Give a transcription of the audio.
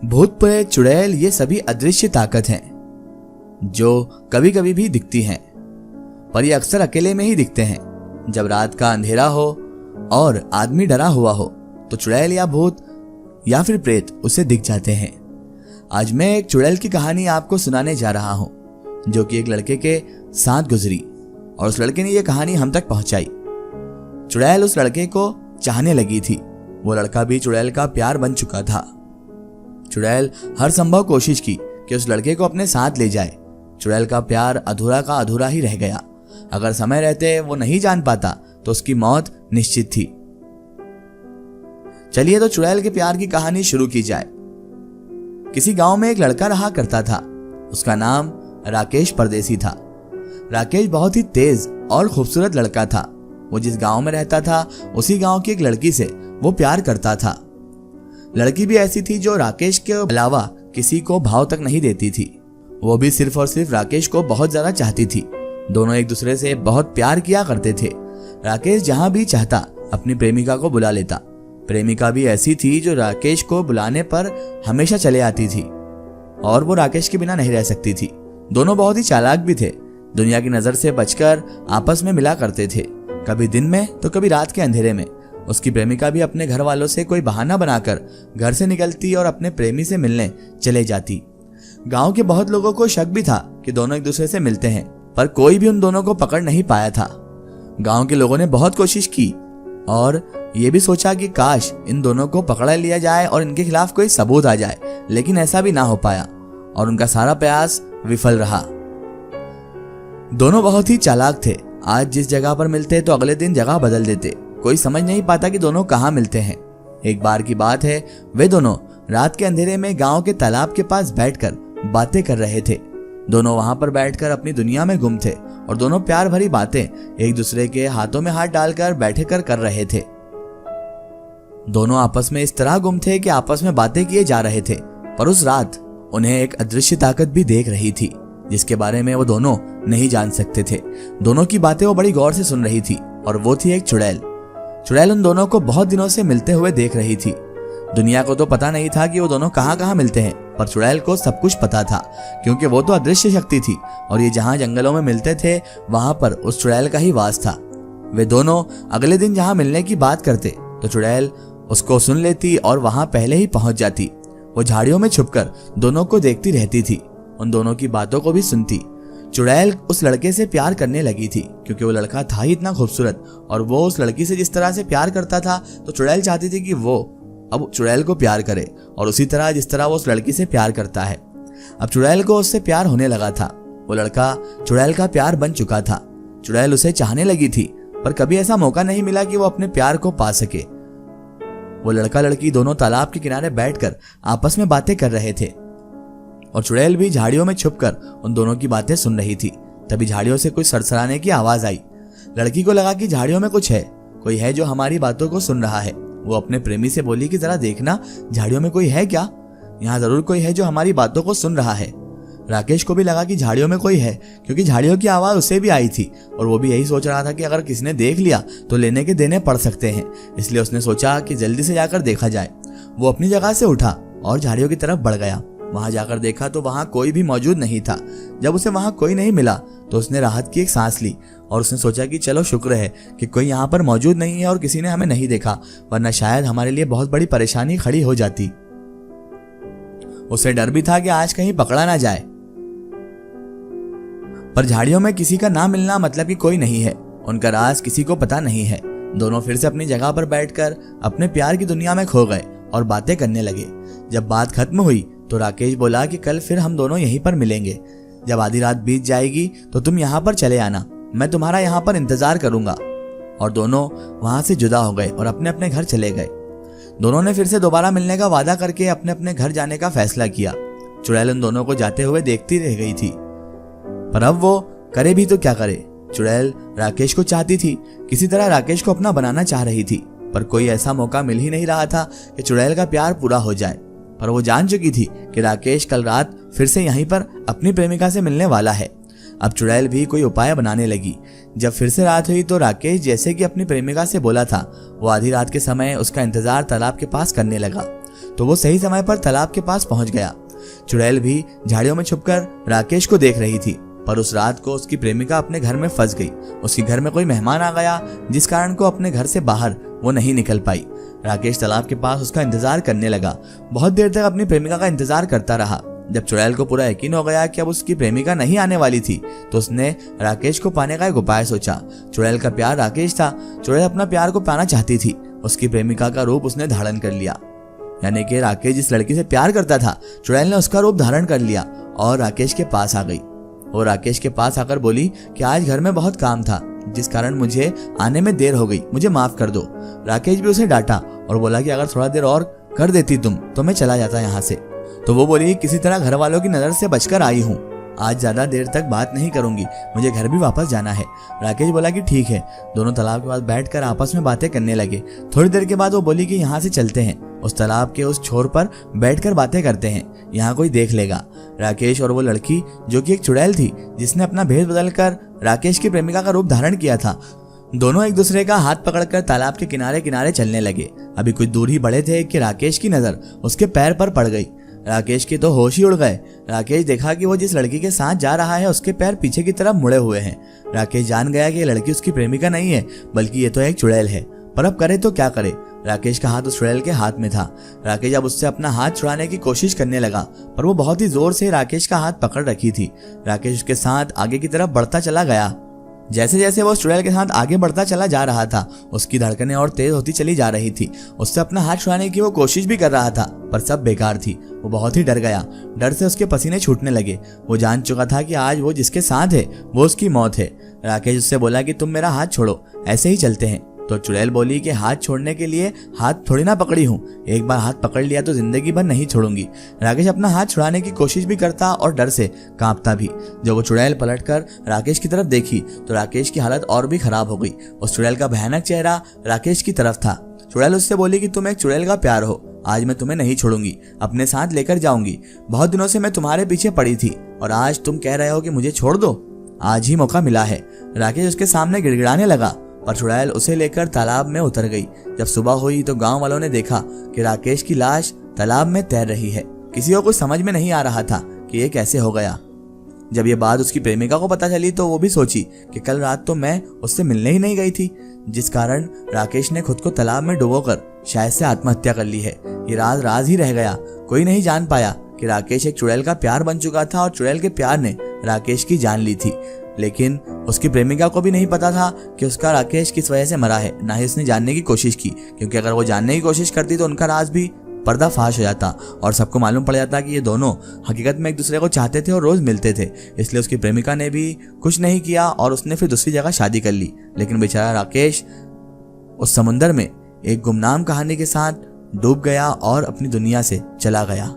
भूत प्रेत चुड़ैल ये सभी अदृश्य ताकत हैं जो कभी कभी भी दिखती हैं, पर ये अक्सर अकेले में ही दिखते हैं। जब रात का अंधेरा हो और आदमी डरा हुआ हो तो चुड़ैल या भूत या फिर प्रेत उसे दिख जाते हैं। आज मैं एक चुड़ैल की कहानी आपको सुनाने जा रहा हूं जो कि एक लड़के के साथ गुजरी और उस लड़के ने यह कहानी हम तक पहुंचाई। चुड़ैल उस लड़के को चाहने लगी थी, वो लड़का भी चुड़ैल का प्यार बन चुका था। चुड़ैल हर संभव कोशिश की कि उस लड़के को अपने साथ ले जाए। चुड़ैल का प्यार अधूरा का अधूरा ही रह गया। अगर समय रहते वो नहीं जान पाता तो उसकी मौत निश्चित थी। चलिए तो चुड़ैल के प्यार की कहानी शुरू की जाए। किसी गांव में एक लड़का रहा करता था। उसका नाम राकेश परदेसी था। राकेश बहुत ही तेज और खूबसूरत लड़का था। वो जिस गांव में रहता था उसी गांव की एक लड़की से वो प्यार करता था। लड़की भी ऐसी थी जो राकेश के अलावा किसी को भाव तक नहीं देती थी। वो भी सिर्फ और सिर्फ राकेश को बहुत ज्यादा चाहती थी। दोनों एक दूसरे से बहुत प्यार किया करते थे। राकेश जहां भी चाहता अपनी प्रेमिका को बुला लेता। प्रेमिका भी ऐसी थी जो राकेश को बुलाने पर हमेशा चले आती थी और वो राकेश के बिना नहीं रह सकती थी। दोनों बहुत ही चालाक भी थे। दुनिया की नजर से बचकर आपस में मिला करते थे, कभी दिन में तो कभी रात के अंधेरे में। उसकी प्रेमिका भी अपने घर वालों से कोई बहाना बनाकर घर से निकलती और अपने प्रेमी से मिलने चले जाती। गांव के बहुत लोगों को शक भी था कि दोनों एक दूसरे से मिलते हैं, पर कोई भी उन दोनों को पकड़ नहीं पाया था। गांव के लोगों ने बहुत कोशिश की और ये भी सोचा कि काश इन दोनों को पकड़ लिया जाए और इनके खिलाफ कोई सबूत आ जाए, लेकिन ऐसा भी ना हो पाया और उनका सारा प्रयास विफल रहा। दोनों बहुत ही चालाक थे। आज जिस जगह पर मिलते तो अगले दिन जगह बदल देते। कोई समझ नहीं पाता कि दोनों कहाँ मिलते हैं। एक बार की बात है, वे दोनों रात के अंधेरे में गांव के तालाब के पास बैठकर बातें कर रहे थे। दोनों वहां पर बैठकर अपनी दुनिया में गुम थे और दोनों प्यार भरी बातें एक दूसरे के हाथों में हाथ डालकर बैठे कर रहे थे। दोनों आपस में इस तरह गुम थे कि आपस में बातें किए जा रहे थे, पर उस रात उन्हें एक अदृश्य ताकत भी देख रही थी जिसके बारे में वो दोनों नहीं जान सकते थे। दोनों की बातें वो बड़ी गौर से सुन रही थी और वो थी एक चुड़ैल। चुड़ैल उन दोनों को बहुत दिनों से मिलते हुए देख रही थी। दुनिया को तो पता नहीं था कि वो दोनों कहाँ कहाँ मिलते हैं, पर चुड़ैल को सब कुछ पता था क्योंकि वो तो अदृश्य शक्ति थी और ये जहाँ जंगलों में मिलते थे वहां पर उस चुड़ैल का ही वास था। वे दोनों अगले दिन जहाँ मिलने की बात करते तो चुड़ैल उसको सुन लेती और वहां पहले ही पहुंच जाती। वो झाड़ियों में छुपकर दोनों को देखती रहती थी, उन दोनों की बातों को भी सुनती। चुड़ैल उस लड़के से प्यार करने लगी थी क्योंकि वो लड़का था ही इतना खूबसूरत और वो उस लड़की से जिस तरह से प्यार करता था तो चुड़ैल चाहती थी कि वो अब चुड़ैल को प्यार करे और उसी तरह जिस तरह वो उस लड़की से प्यार करता है। अब चुड़ैल को उससे प्यार होने लगा था। वो लड़का चुड़ैल का प्यार बन चुका था। चुड़ैल उसे चाहने लगी थी, पर कभी ऐसा मौका नहीं मिला कि वो अपने प्यार को पा सके। वो लड़का लड़की दोनों तालाब के किनारे बैठकर आपस में बातें कर रहे थे और चुड़ैल भी झाड़ियों में छुपकर उन दोनों की बातें सुन रही थी। तभी झाड़ियों से कुछ सरसराने की आवाज आई। लड़की को लगा कि झाड़ियों में कुछ है, कोई है जो हमारी बातों को सुन रहा है। वो अपने प्रेमी से बोली कि जरा देखना झाड़ियों में कोई है क्या, यहाँ जरूर कोई है जो हमारी बातों को सुन रहा है। राकेश को भी लगा कि झाड़ियों में कोई है क्योंकि झाड़ियों की आवाज उसे भी आई थी और वो भी यही सोच रहा था कि अगर किसी ने देख लिया तो लेने के देने पड़ सकते हैं, इसलिए उसने सोचा कि जल्दी से जाकर देखा जाए। वो अपनी जगह से उठा और झाड़ियों की तरफ बढ़ गया। वहां जाकर देखा तो वहां कोई भी मौजूद नहीं था। जब उसे वहां कोई नहीं मिला तो उसने राहत की एक सांस ली और उसने सोचा कि चलो शुक्र है कि कोई यहाँ पर मौजूद नहीं है और किसी ने हमें नहीं देखा, वरना शायद हमारे लिए बहुत बड़ी परेशानी खड़ी हो जाती। उसे डर भी था कि आज कहीं पकड़ा ना जाए, पर झाड़ियों में किसी का ना मिलना मतलब कि कोई नहीं है, उनका राज किसी को पता नहीं है। दोनों फिर से अपनी जगह पर बैठकर अपने प्यार की दुनिया में खो गए और बातें करने लगे। जब बात खत्म हुई तो राकेश बोला कि कल फिर हम दोनों यहीं पर मिलेंगे। जब आधी रात बीत जाएगी तो तुम यहाँ पर चले आना, मैं तुम्हारा यहाँ पर इंतजार करूंगा। और दोनों वहां से जुदा हो गए और अपने अपने घर चले गए। दोनों ने फिर से दोबारा मिलने का वादा करके अपने अपने घर जाने का फैसला किया। चुड़ैल उन दोनों को जाते हुए देखती रह गई थी, पर अब वो करे भी तो क्या करे। चुड़ैल राकेश को चाहती थी, किसी तरह राकेश को अपना बनाना चाह रही थी, पर कोई ऐसा मौका मिल ही नहीं रहा था कि चुड़ैल का प्यार पूरा हो जाए। पर वो जान चुकी थी कि राकेश कल रात फिर से यहीं पर अपनी प्रेमिका से मिलने वाला है। अब चुड़ैल भी कोई उपाय बनाने लगी। जब फिर से रात हुई तो राकेश जैसे कि अपनी प्रेमिका से बोला था, वो आधी रात के समय उसका इंतजार तालाब के पास करने लगा। तो वो सही समय पर तालाब के पास पहुंच गया। चुड़ैल भी झाड़ियों में छुपकर राकेश को देख रही थी, पर उस रात को उसकी प्रेमिका अपने घर में फंस गई। उसके घर में कोई मेहमान आ गया, जिस कारण को अपने घर से बाहर वो नहीं निकल पाई। राकेश तालाब के पास उसका इंतजार करने लगा। बहुत देर तक अपनी प्रेमिका का इंतजार करता रहा। जब चुड़ैल को पूरा यकीन हो गया कि अब उसकी प्रेमिका नहीं आने वाली थी, तो उसने राकेश को पाने का एक उपाय सोचा। चुड़ैल का प्यार राकेश था। चुड़ैल अपना प्यार को पाना चाहती थी। उसकी प्रेमिका का रूप उसने धारण कर लिया, यानी कि राकेश जिस लड़की से प्यार करता था, चुड़ैल ने उसका रूप धारण कर लिया और राकेश के पास आ गई। वो राकेश के पास आकर बोली कि आज घर में बहुत काम था, जिस कारण मुझे आने में देर हो गई, मुझे माफ कर दो। राकेश भी उसे डांटा और बोला कि अगर थोड़ा देर और कर देती तुम तो मैं चला जाता यहाँ से। तो वो बोली किसी तरह घर वालों की नजर से बचकर आई हूँ, आज ज्यादा देर तक बात नहीं करूंगी, मुझे घर भी वापस जाना है। राकेश बोला कि ठीक है। दोनों तालाब के पास बैठकर आपस में बातें करने लगे। थोड़ी देर के बाद वो बोली कि यहाँ से चलते हैं, उस तालाब के उस छोर पर बैठकर बातें करते हैं, यहाँ कोई देख लेगा। राकेश और वो लड़की जो कि एक चुड़ैल थी, जिसने अपना भेद बदलकर राकेश की प्रेमिका का रूप धारण किया था, दोनों एक दूसरे का हाथ पकड़कर तालाब के किनारे किनारे चलने लगे। अभी कुछ दूर ही बढ़े थे कि राकेश की नजर उसके पैर पर पड़ गई। राकेश के तो होश ही उड़ गए। राकेश देखा कि वो जिस लड़की के साथ जा रहा है उसके पैर पीछे की तरफ मुड़े हुए हैं। राकेश जान गया कि ये लड़की उसकी प्रेमिका नहीं है, बल्कि ये तो एक चुड़ैल है। पर अब करे तो क्या करे। राकेश का हाथ उस चुड़ैल के हाथ में था। राकेश अब उससे अपना हाथ छुड़ाने की कोशिश करने लगा, पर वो बहुत ही जोर से राकेश का हाथ पकड़ रखी थी। राकेश उसके साथ आगे की तरफ बढ़ता चला गया। जैसे जैसे वो चुड़ैल के साथ आगे बढ़ता चला जा रहा था, उसकी धड़कनें और तेज होती चली जा रही थी। उससे अपना हाथ छुड़ाने की वो कोशिश भी कर रहा था, पर सब बेकार थी। वो बहुत ही डर गया। डर से उसके पसीने छूटने लगे। वो जान चुका था कि आज वो जिसके साथ है वो उसकी मौत है। राकेश उससे बोला कि तुम मेरा हाथ छोड़ो, ऐसे ही चलते हैं। तो चुड़ैल बोली कि हाथ छोड़ने के लिए हाथ थोड़ी ना पकड़ी हूँ, एक बार हाथ पकड़ लिया तो जिंदगी भर नहीं छोड़ूंगी। राकेश अपना हाथ छुड़ाने की कोशिश भी करता और डर से कांपता भी। जब वो चुड़ैल पलटकर राकेश की तरफ देखी तो राकेश की हालत और भी खराब हो गई। उस चुड़ैल का भयानक चेहरा राकेश की तरफ था। चुड़ैल उससे बोली कि तुम एक चुड़ैल का प्यार हो, आज मैं तुम्हें नहीं छोड़ूंगी, अपने साथ लेकर जाऊंगी। बहुत दिनों से मैं तुम्हारे पीछे पड़ी थी और आज तुम कह रहे हो कि मुझे छोड़ दो, आज ही मौका मिला है। राकेश उसके सामने गिड़गिड़ाने लगा, पर चुड़ैल उसे लेकर तालाब में उतर गई। जब सुबह हुई तो गांव वालों ने देखा कि राकेश की लाश तालाब में तैर रही है। किसी को कुछ समझ में नहीं आ रहा था कि ये कैसे हो गया। जब ये बात उसकी प्रेमिका को पता चली तो वो भी सोची कि कल रात तो मैं उससे मिलने ही नहीं गई थी, जिस कारण राकेश ने खुद को तालाब में डुबोकर शायद से आत्महत्या कर ली है। ये राज राज ही रह गया। कोई नहीं जान पाया कि राकेश एक चुड़ैल का प्यार बन चुका था और चुड़ैल के प्यार ने राकेश की जान ली थी। लेकिन उसकी प्रेमिका को भी नहीं पता था कि उसका राकेश किस वजह से मरा है, ना ही उसने जानने की कोशिश की, क्योंकि अगर वो जानने की कोशिश करती तो उनका राज भी पर्दाफाश हो जाता और सबको मालूम पड़ जाता कि ये दोनों हकीकत में एक दूसरे को चाहते थे और रोज मिलते थे। इसलिए उसकी प्रेमिका ने भी कुछ नहीं किया और उसने फिर दूसरी जगह शादी कर ली। लेकिन बेचारा राकेश उस समुंदर में एक गुमनाम कहानी के साथ डूब गया और अपनी दुनिया से चला गया।